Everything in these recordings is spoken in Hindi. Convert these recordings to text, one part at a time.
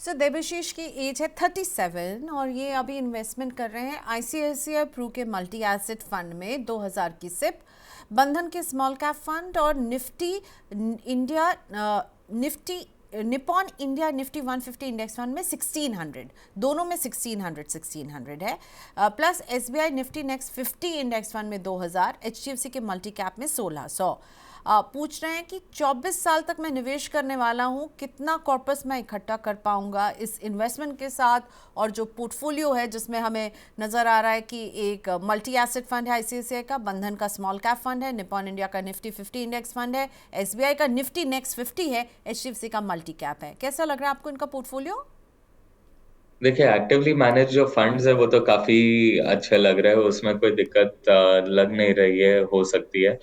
सो देबाशीष की एज है 37 और ये अभी इन्वेस्टमेंट कर रहे हैं आईसीआईसीआई प्रू के मल्टी एसेट फंड में 2000 की सिप, बंधन के स्मॉल कैप फंड और Nifty India Nifty Nippon India Nifty 150 index fund में 1600, दोनों में 1600 है, plus SBI Nifty next 50 index fund में 2000, एचडीएफसी के मल्टी कैप में 1600। पूछ रहे हैं कि 24 साल तक मैं निवेश करने वाला हूं, कितना कॉर्पस मैं इकट्ठा कर पाऊंगा इस इन्वेस्टमेंट के साथ, और जो पोर्टफोलियो है जिसमें हमें नज़र आ रहा है कि एक मल्टी एसेट फंड है आईसीआईसीआई का, बंधन का स्मॉल कैप फंड है, निपॉन इंडिया का निफ्टी 50 इंडेक्स फंड है, एसबीआई का निफ्टी नेक्स्ट 50 है, एचडीएफसी का मल्टी कैप है। कैसा लग रहा है आपको इनका पोर्टफोलियो? देखिए, एक्टिवली मैनेज जो फंड्स है वो तो काफी अच्छे लग रहे हैं, उसमें कोई दिक्कत लग नहीं रही है, हो सकती है।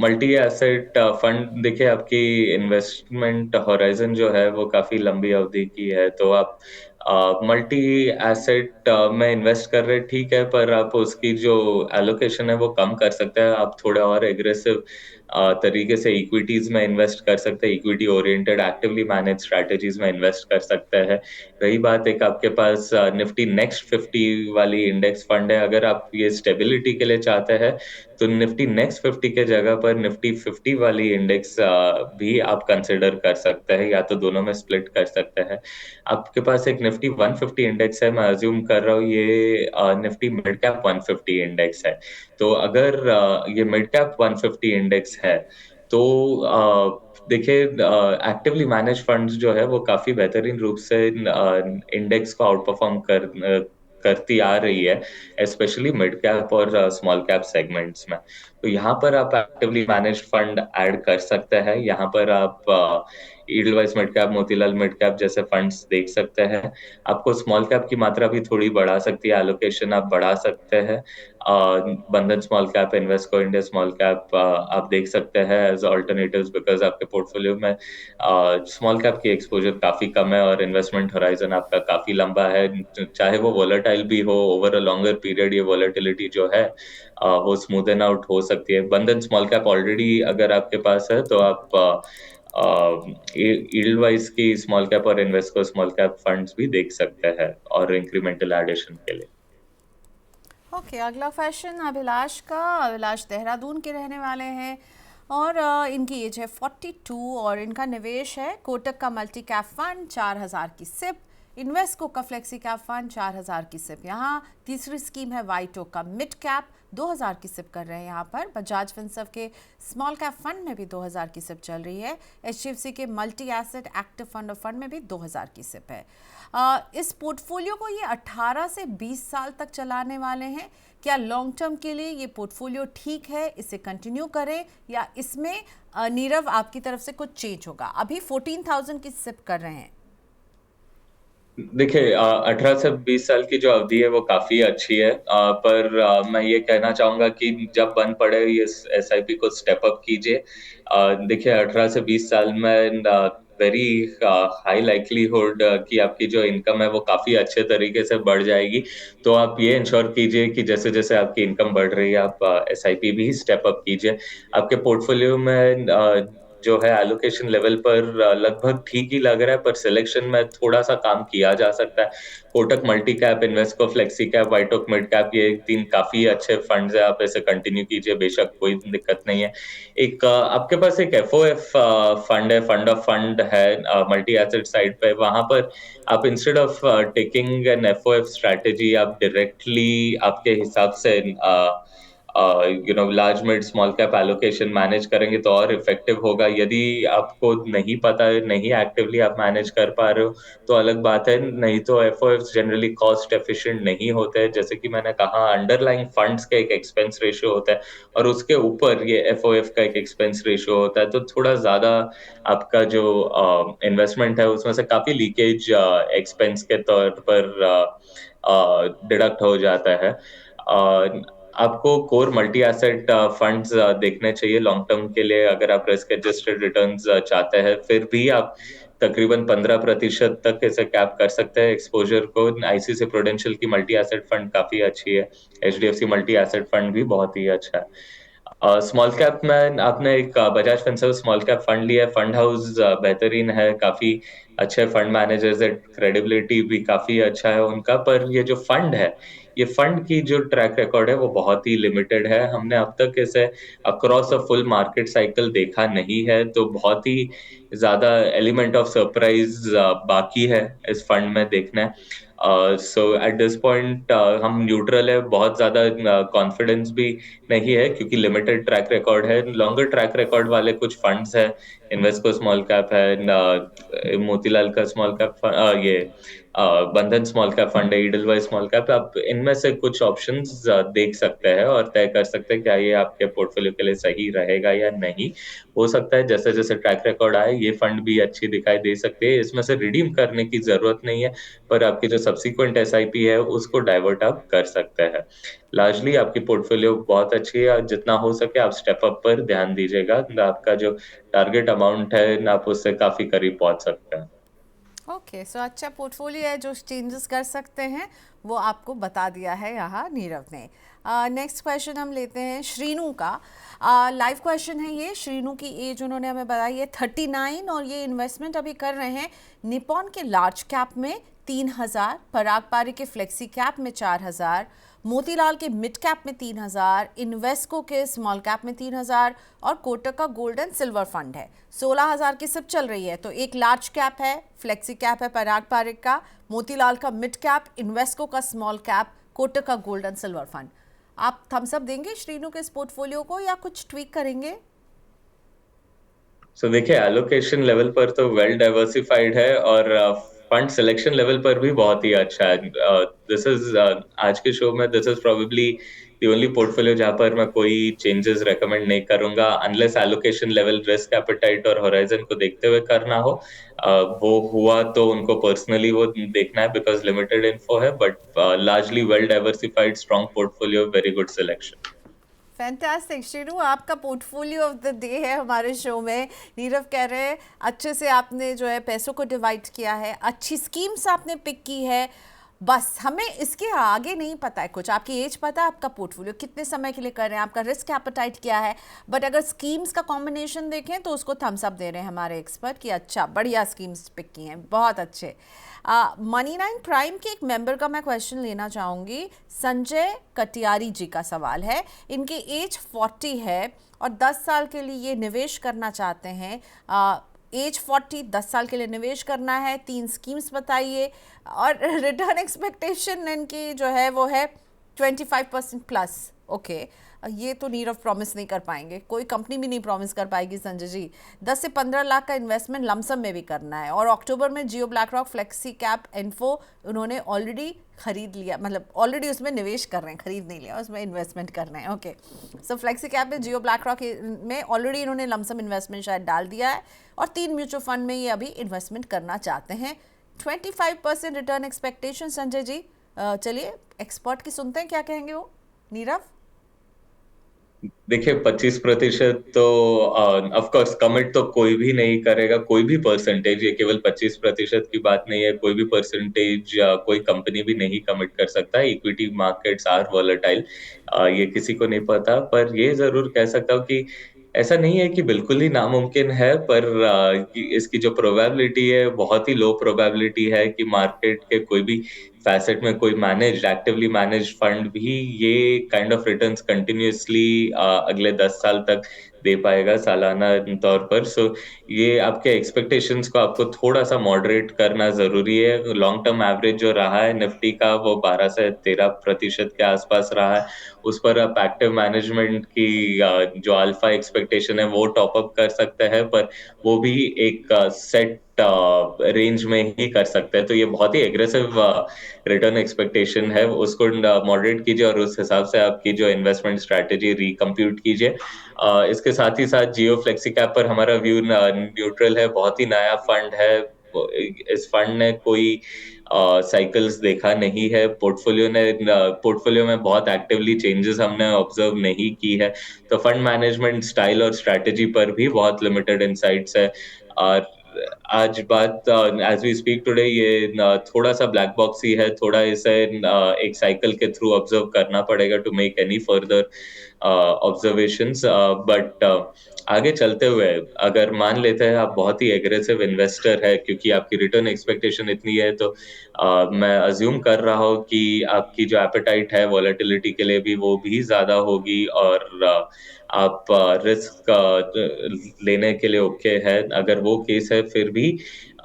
मल्टी एसेट फंड, देखिए आपकी इन्वेस्टमेंट होराइजन जो है वो काफी लंबी अवधि की है, तो आप मल्टी एसेट में इन्वेस्ट कर रहे हैं, ठीक है, पर आप उसकी जो एलोकेशन है वो कम कर सकते हैं। आप थोड़ा और एग्रेसिव तरीके से इक्विटीज में इन्वेस्ट कर सकते हैं, equity oriented actively manage strategies में इन्वेस्ट कर सकते हैं। रही बात एक आपके पास निफ्टी नेक्स्ट 50 वाली इंडेक्स फंड है, अगर आप ये स्टेबिलिटी के लिए चाहते हैं तो निफ्टी नेक्स्ट 50 के जगह पर निफ्टी 50 वाली इंडेक्स भी आप कंसिडर कर सकते हैं, या तो दोनों में स्प्लिट कर सकते हैं। आपके पास एक निफ्टी 150 इंडेक्स है, मैं अज्यूम कर रहा हूँ ये निफ्टी मिड कैप 150 इंडेक्स है। तो अगर ये मिड कैप 150 इंडेक्स है तो देखिए, एक्टिवली मैनेज फंड्स जो है वो काफी बेहतरीन रूप से इंडेक्स को आउट परफॉर्म करती आ रही है, स्पेशली मिड कैप और स्मॉल कैप सेगमेंट्स में। तो यहाँ पर आप एक्टिवली मैनेज फंड ऐड कर सकते हैं, यहाँ पर आप Edelweiss mid cap, Motilal mid cap जैसे फंड्स देख सकते हैं। आपको स्मॉल कैप की मात्रा भी थोड़ी बढ़ा सकती है, एलोकेशन आप बढ़ा सकते हैं। बंधन small cap, Invesco India small cap आप देख सकते हैं एज ऑल्टरनेटिव्स, बिकॉज आपके पोर्टफोलियो में स्मॉल कैप की एक्सपोजर काफी कम है और इन्वेस्टमेंट होराइजन आपका काफी लंबा है। चाहे वो वोलेटाइल भी हो, ओवर अ लॉन्गर पीरियड ये वोलेटिलिटी जो है वो स्मूदन आउट हो सकती है। बंधन स्मॉल कैप ऑलरेडी अगर आपके पास है तो आप यील्ड वाइज की स्मॉल कैप और इन्वेस्को स्मॉल कैप फंड्स भी देख सकते हैं और इंक्रीमेंटल एडिशन के लिए। ओके, अगला क्वेश्चन अभिलाष का। अभिलाष देहरादून के रहने वाले हैं और इनकी एज है 42 और इनका निवेश है कोटक का मल्टी कैप फंड 4000 की सिप, इन्वेस्को का फ्लेक्सी कैप फंड 4000 की सिप, यहाँ तीसरी स्कीम है वाइटो का मिड कैप 2000 की सिप कर रहे हैं। यहाँ पर बजाज फिनसर्व के स्मॉल कैप फंड में भी 2000 की सिप चल रही है, एचडीएफसी के multi asset active fund of fund में भी 2000 की सिप है। इस पोर्टफोलियो को ये 18 से 20 साल तक चलाने वाले हैं। क्या लॉन्ग टर्म के लिए ये पोर्टफोलियो ठीक है, इसे कंटिन्यू करें, या इसमें नीरव आपकी तरफ से कुछ चेंज होगा? अभी 14,000 की सिप कर रहे हैं। देखिए, 18 से 20 साल की जो अवधि है वो काफी अच्छी है, पर मैं ये कहना चाहूंगा कि जब बन पड़े ये एसआईपी को स्टेप अप कीजिए। देखिए, 18 से 20 साल में वेरी हाई लाइकलीहुड कि आपकी जो इनकम है वो काफी अच्छे तरीके से बढ़ जाएगी। तो आप ये इंश्योर कीजिए कि जैसे जैसे आपकी इनकम बढ़ रही है आप एसआईपी भी स्टेप अप कीजिए। आपके पोर्टफोलियो में जो है एलोकेशन लेवल पर लगभग ठीक ही लग रहा है, पर सिलेक्शन में थोड़ा सा काम किया जा सकता है। Kotak multi cap, Invesco flexi cap, WhiteOak mid cap, ये तीन काफी अच्छे फंड्स है, आप ऐसे कंटिन्यू कीजिए, बेशक कोई दिक्कत नहीं है। एक आपके पास एक एफओएफ फंड है, फंड ऑफ फंड है मल्टी एसेट साइड पे, वहां पर आप instead of taking an FOF strategy आप डायरेक्टली आपके हिसाब से large mid small cap allocation manage करेंगे तो और इफेक्टिव होगा। यदि आपको नहीं पता है, नहीं एक्टिवली आप मैनेज कर पा रहे हो तो अलग बात है, नहीं तो एफओएफ जनरली कॉस्ट एफिशिएंट नहीं होते हैं। जैसे कि मैंने कहा, अंडरलाइंग फंड्स का एक एक्सपेंस रेशियो होता है और उसके ऊपर ये एफओएफ का एक एक्सपेंस रेशियो होता है, तो थोड़ा ज्यादा आपका जो इन्वेस्टमेंट है उसमें से काफी लीकेज एक्सपेंस के तौर पर डिडक्ट हो जाता है। आपको कोर मल्टी एसेट फंड्स देखने चाहिए लॉन्ग टर्म के लिए, अगर आप रिस्क एडजस्टेड रिटर्न्स चाहते हैं। फिर भी आप तकरीबन 15% तक इसे कैप कर सकते हैं एक्सपोजर को। आईसीआईसीआई प्रूडेंशियल की मल्टी एसेट फंड काफी अच्छी है, एचडीएफसी मल्टी एसेट फंड भी बहुत ही अच्छा है। स्मॉल कैप में आपने एक Bajaj Finserv small cap fund लिया है, फंड हाउस बेहतरीन है, काफी अच्छे फंड मैनेजर्स है, क्रेडिबिलिटी भी काफी अच्छा है उनका, पर ये जो फंड है, ये फंड की जो ट्रैक रिकॉर्ड है वो बहुत ही लिमिटेड है। हमने अब तक इसे across a full market cycle देखा नहीं है, तो बहुत ही ज्यादा एलिमेंट ऑफ सरप्राइज बाकी है इस फंड में देखना है। सो एट दिस पॉइंट हम न्यूट्रल है, बहुत ज्यादा कॉन्फिडेंस भी नहीं है क्योंकि लिमिटेड ट्रैक रिकॉर्ड है। लॉन्गर ट्रैक रिकॉर्ड वाले कुछ फंड्स है, इन्वेस्को स्मॉल कैप है, मोतीलाल का स्मॉल कैप, ये बंधन स्मॉल कैप फंड है, ईडलवाइज स्मॉल कैप। आप इनमें से कुछ ऑप्शंस देख सकते हैं और तय कर सकते हैं क्या ये आपके पोर्टफोलियो के लिए सही रहेगा या नहीं। हो सकता है जैसे जैसे ट्रैक रिकॉर्ड आए ये फंड भी अच्छी दिखाई दे सकती है, इसमें से रिडीम करने की जरूरत नहीं है, पर आपकी जो सब्सिक्वेंट एसआईपी है उसको डाइवर्ट आप कर सकते हैं। लार्जली आपकी पोर्टफोलियो बहुत अच्छी है, जितना हो सके आप स्टेप अप पर ध्यान दीजिएगा, आपका जो टारगेट अमाउंट है आप उससे काफी करीब पहुंच सकते हैं। ओके, सो अच्छा पोर्टफोलियो है, जो चेंजेस कर सकते हैं वो आपको बता दिया है यहाँ नीरव ने। नेक्स्ट क्वेश्चन हम लेते हैं श्रीनू का। लाइव क्वेश्चन है ये। श्रीनू की एज उन्होंने हमें बताई है 39 और ये इन्वेस्टमेंट अभी कर रहे हैं निपॉन के लार्ज कैप में 3,000, पराग पारी के फ्लेक्सी कैप में 4,000, मोतीलाल के मिड कैप में 3,000, इन्वेस्को के स्मॉल कैप में 3,000 और कोटक का गोल्ड एंड सिल्वर फंड है 16,000 की सिप चल रही है। तो एक लार्ज कैप है, फ्लेक्सी कैप है पराग पारिक का, मोतीलाल का मिड कैप, इन्वेस्को का स्मॉल कैप, कोटक का गोल्ड एंड सिल्वर फंड। आप थम्स अप देंगे श्रीनू के इस पोर्टफोलियो को या कुछ ट्वीक करेंगे? सो देखिए, एलोकेशन लेवल पर तो वेल डाइवर्सिफाइड है और फंड सिलेक्शन लेवल पर भी बहुत ही अच्छा है। दिस इज आज के शो में this is probably the only portfolio जहां पर मैं कोई चेंजेस रेकमेंड नहीं करूंगा, unless allocation level, risk appetite और होराइजन को देखते हुए करना हो। वो हुआ तो उनको पर्सनली वो देखना है बिकॉज लिमिटेड इन्फो है, but largely well diversified strong portfolio, very good selection. Fantastic Srinu, आपका पोर्टफोलियो ऑफ द डे है हमारे शो में। नीरव कह रहे हैं अच्छे से आपने जो है पैसों को डिवाइड किया है, अच्छी स्कीम्स आपने पिक की है। बस हमें इसके आगे नहीं पता है कुछ, आपकी एज पता है, आपका पोर्टफोलियो कितने समय के लिए कर रहे हैं, आपका रिस्क एपेटाइट क्या है। बट अगर स्कीम्स का कॉम्बिनेशन देखें तो उसको थम्स अप दे रहे हैं हमारे एक्सपर्ट कि अच्छा बढ़िया स्कीम्स पिक की हैं, बहुत अच्छे। मनी नाइन प्राइम के एक मेंबर का मैं क्वेश्चन लेना चाहूँगी। संजय कटियारी जी का सवाल है। इनकी एज 40 है और 10 साल के लिए ये निवेश करना चाहते हैं। एज 40, 10 साल के लिए निवेश करना है, 3 स्कीम्स बताइए और रिटर्न एक्सपेक्टेशन इनकी जो है वो है 25% प्लस। ओके, ये तो नीरव प्रॉमिस नहीं कर पाएंगे, कोई कंपनी भी नहीं प्रॉमिस कर पाएगी संजय जी। 10 से 15 लाख का इन्वेस्टमेंट लमसम में भी करना है और अक्टूबर में Jio BlackRock flexi cap info उन्होंने ऑलरेडी खरीद लिया, मतलब ऑलरेडी उसमें निवेश कर रहे हैं, खरीद नहीं लिया, उसमें इन्वेस्टमेंट कर रहे हैं। ओके, सो फ्लेक्सी कैप में जियो ब्लैक रॉक में ऑलरेडी इन्होंने लमसम इन्वेस्टमेंट शायद डाल दिया है और 3 म्यूचुअल फंड में ये अभी इन्वेस्टमेंट करना चाहते हैं। 25% रिटर्न एक्सपेक्टेशन संजय जी। चलिए एक्सपर्ट की सुनते हैं क्या कहेंगे वो। नीरव? देखिए, 25% तो ऑफ कोर्स कमिट तो कोई भी नहीं करेगा, कोई भी परसेंटेज, ये केवल 25% की बात नहीं है, कोई भी परसेंटेज कोई कंपनी भी नहीं कमिट कर सकता। इक्विटी मार्केट्स आर वॉलेटाइल, ये किसी को नहीं पता, पर ये जरूर कह सकता हूँ कि ऐसा नहीं है कि बिल्कुल ही नामुमकिन है, पर इसकी जो प्रोबेबिलिटी है बहुत ही लो प्रोबेबिलिटी है कि मार्केट के कोई भी फैसेट में कोई मैनेज, एक्टिवली मैनेज फंड भी ये काइंड ऑफ रिटर्न्स कंटिन्यूअसली अगले 10 साल तक दे पाएगा सालाना तौर पर। सो ये आपके एक्सपेक्टेशंस को आपको थोड़ा सा मॉडरेट करना जरूरी है। लॉन्ग टर्म एवरेज जो रहा है निफ्टी का वो 12 से 13% के आसपास रहा है, उस पर आप एक्टिव मैनेजमेंट की जो अल्फा एक्सपेक्टेशन है वो टॉप अप कर सकते हैं, पर वो भी एक सेट रेंज में ही कर सकते हैं। तो ये बहुत ही एग्रेसिव रिटर्न एक्सपेक्टेशन है, उसको मॉडरेट कीजिए और उस हिसाब से आपकी जो इन्वेस्टमेंट स्ट्रैटेजी रिकम्प्यूट कीजिए। इसके साथ ही साथ जियो फ्लेक्सी कैप पर हमारा व्यू न्यूट्रल है, बहुत ही नया फंड है। इस फंड ने कोई साइकिल्स देखा नहीं है, पोर्टफोलियो में बहुत एक्टिवली चेंजेस हमने ऑब्जर्व नहीं की है, तो फंड मैनेजमेंट स्टाइल और स्ट्रैटेजी पर भी बहुत लिमिटेड इनसाइट्स है। और आज बात एज वी स्पीक टुडे ये थोड़ा सा ब्लैक बॉक्स ही है, थोड़ा इसे एक साइकिल के थ्रू ऑब्जर्व करना पड़ेगा to make any further observations, but आगे चलते हुए अगर मान लेते हैं आप बहुत ही एग्रेसिव इन्वेस्टर है, क्योंकि आपकी रिटर्न एक्सपेक्टेशन इतनी है, तो मैं अज्यूम कर रहा हूँ कि आपकी जो एपेटाइट है वॉलेटिलिटी के लिए भी वो भी ज्यादा होगी, और आप रिस्क लेने के लिए ओके है। अगर वो केस है फिर भी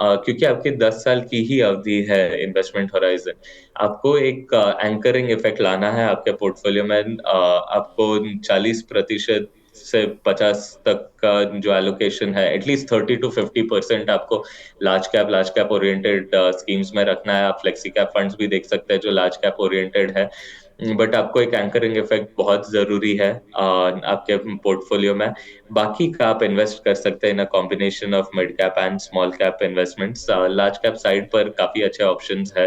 क्योंकि आपकी 10 साल की ही अवधि है इन्वेस्टमेंट होराइजन, आपको एक एंकरिंग इफेक्ट लाना है आपके पोर्टफोलियो में। आपको 40% से 50 तक का जो एलोकेशन है, एटलीस्ट 30 to 50% आपको लार्ज कैप ओरिएंटेड स्कीम्स में रखना है। आप फ्लेक्सी कैप फंड्स भी देख सकते हैं जो लार्ज कैप ओरिएंटेड है, बट आपको एक एंकरिंग इफेक्ट बहुत जरूरी है आपके पोर्टफोलियो में। बाकी का आप इन्वेस्ट कर सकते हैं in a combination of mid cap and small cap investments. Large cap side पर काफी अच्छे ऑप्शंस है।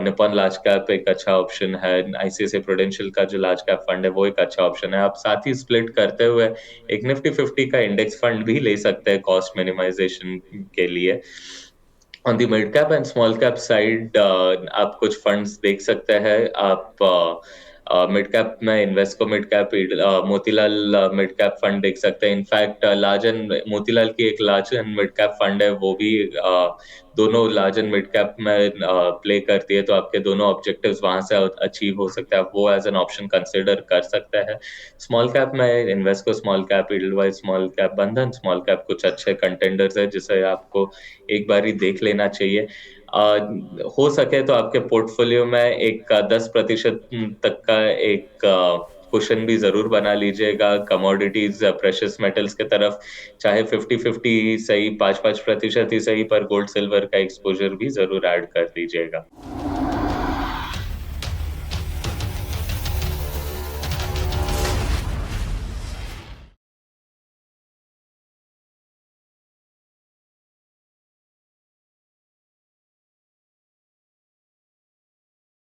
निपॉन लार्ज कैप एक अच्छा ऑप्शन है, आईसीआईसीआई प्रूडेंशियल का जो लार्ज कैप फंड है वो एक अच्छा ऑप्शन है। आप साथ ही स्प्लिट करते हुए एक निफ्टी 50 का इंडेक्स फंड भी ले सकते हैं कॉस्ट मिनिमाइजेशन के लिए। On the mid cap and small cap side आप कुछ फंड्स देख सकते हैं। आप मिड कैप में Invesco mid cap, Motilal mid cap fund देख सकते हैं। इनफैक्ट लार्ज एंड मोतीलाल की एक large and mid cap fund है, वो भी दोनों लार्ज एंड मिड कैप में प्ले करती है, तो आपके दोनों ऑब्जेक्टिव्स वहां से अचीव हो सकते हैं। आप वो एज एन ऑप्शन कंसिडर कर सकते हैं। स्मॉल कैप में Invesco small cap, Edelweiss small cap, बंधन स्मॉल कैप कुछ अच्छे कंटेंडर्स है जिसे आपको एक बार ही देख लेना चाहिए। हो सके तो आपके पोर्टफोलियो में एक 10% तक का एक कुशन भी जरूर बना लीजिएगा कमोडिटीज प्रेशियस मेटल्स के तरफ। चाहे 50-50 सही, 5-5% ही सही, पर गोल्ड सिल्वर का एक्सपोजर भी जरूर ऐड कर दीजिएगा।